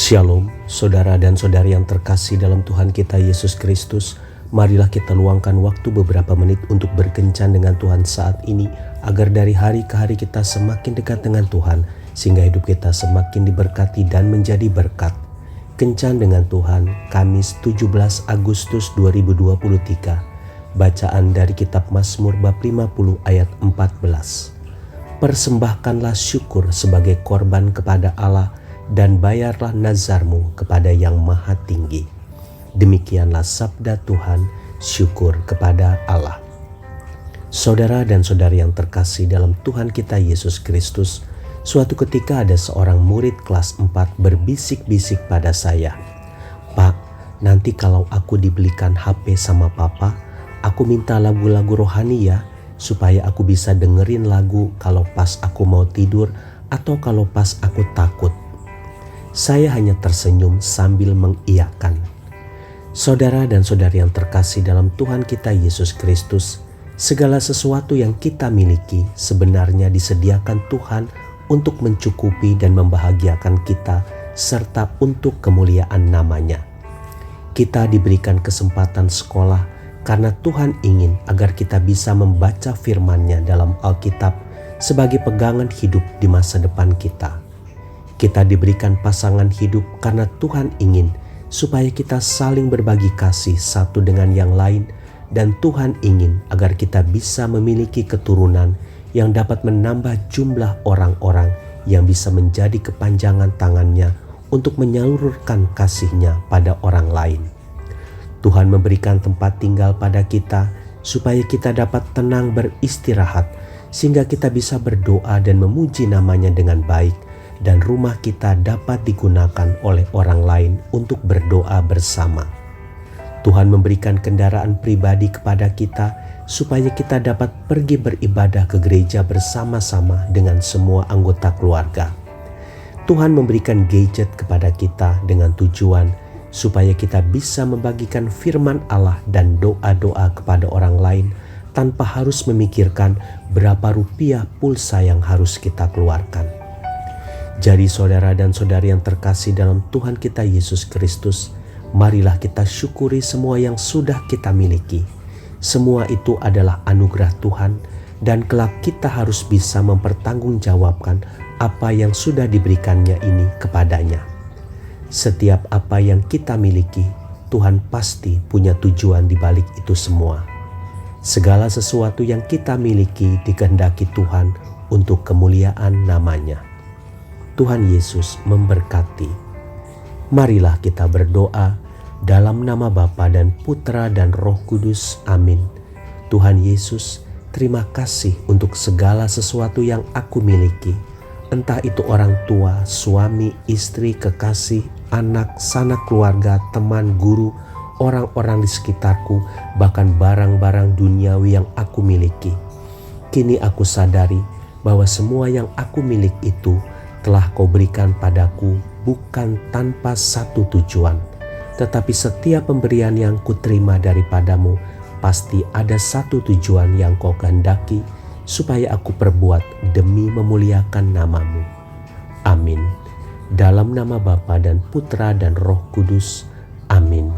Shalom, saudara dan saudari yang terkasih dalam Tuhan kita Yesus Kristus. Marilah kita luangkan waktu beberapa menit untuk berkencan dengan Tuhan saat ini, agar dari hari ke hari kita semakin dekat dengan Tuhan, sehingga hidup kita semakin diberkati dan menjadi berkat. Kencan dengan Tuhan, Kamis 17 Agustus 2023. Bacaan dari kitab Mazmur bab 50 ayat 14. Persembahkanlah syukur sebagai korban kepada Allah, dan bayarlah nazarmu kepada Yang Maha Tinggi. Demikianlah sabda Tuhan, syukur kepada Allah. Saudara dan saudari yang terkasih dalam Tuhan kita Yesus Kristus, suatu ketika ada seorang murid kelas 4 berbisik-bisik pada saya, "Pak, nanti kalau aku dibelikan HP sama papa, aku minta lagu-lagu rohani ya, supaya aku bisa dengerin lagu kalau pas aku mau tidur atau kalau pas aku takut." Saya hanya tersenyum sambil mengiyakan. Saudara dan saudari yang terkasih dalam Tuhan kita Yesus Kristus, segala sesuatu yang kita miliki sebenarnya disediakan Tuhan untuk mencukupi dan membahagiakan kita, serta untuk kemuliaan namanya. Kita diberikan kesempatan sekolah karena Tuhan ingin agar kita bisa membaca firman-Nya dalam Alkitab sebagai pegangan hidup di masa depan kita. Kita diberikan pasangan hidup karena Tuhan ingin supaya kita saling berbagi kasih satu dengan yang lain, dan Tuhan ingin agar kita bisa memiliki keturunan yang dapat menambah jumlah orang-orang yang bisa menjadi kepanjangan tangan-Nya untuk menyalurkan kasih-Nya pada orang lain. Tuhan memberikan tempat tinggal pada kita supaya kita dapat tenang beristirahat, sehingga kita bisa berdoa dan memuji nama-Nya dengan baik, dan rumah kita dapat digunakan oleh orang lain untuk berdoa bersama. Tuhan memberikan kendaraan pribadi kepada kita supaya kita dapat pergi beribadah ke gereja bersama-sama dengan semua anggota keluarga. Tuhan memberikan gadget kepada kita dengan tujuan supaya kita bisa membagikan firman Allah dan doa-doa kepada orang lain tanpa harus memikirkan berapa rupiah pulsa yang harus kita keluarkan. Jadi saudara dan saudari yang terkasih dalam Tuhan kita Yesus Kristus, marilah kita syukuri semua yang sudah kita miliki. Semua itu adalah anugerah Tuhan, dan kelak kita harus bisa mempertanggungjawabkan apa yang sudah diberikannya ini kepadanya. Setiap apa yang kita miliki, Tuhan pasti punya tujuan di balik itu semua. Segala sesuatu yang kita miliki dikehendaki Tuhan untuk kemuliaan nama-Nya. Tuhan Yesus memberkati. Marilah kita berdoa dalam nama Bapa dan Putra dan Roh Kudus. Amin. Tuhan Yesus, terima kasih untuk segala sesuatu yang aku miliki. Entah itu orang tua, suami, istri, kekasih, anak, sanak keluarga, teman, guru, orang-orang di sekitarku, bahkan barang-barang duniawi yang aku miliki. Kini aku sadari bahwa semua yang aku miliki itu telah Kau berikan padaku bukan tanpa satu tujuan, tetapi setiap pemberian yang kuterima daripadamu pasti ada satu tujuan yang Kau kehendaki supaya aku perbuat demi memuliakan nama-Mu. Amin. Dalam nama Bapa dan Putra dan Roh Kudus. Amin.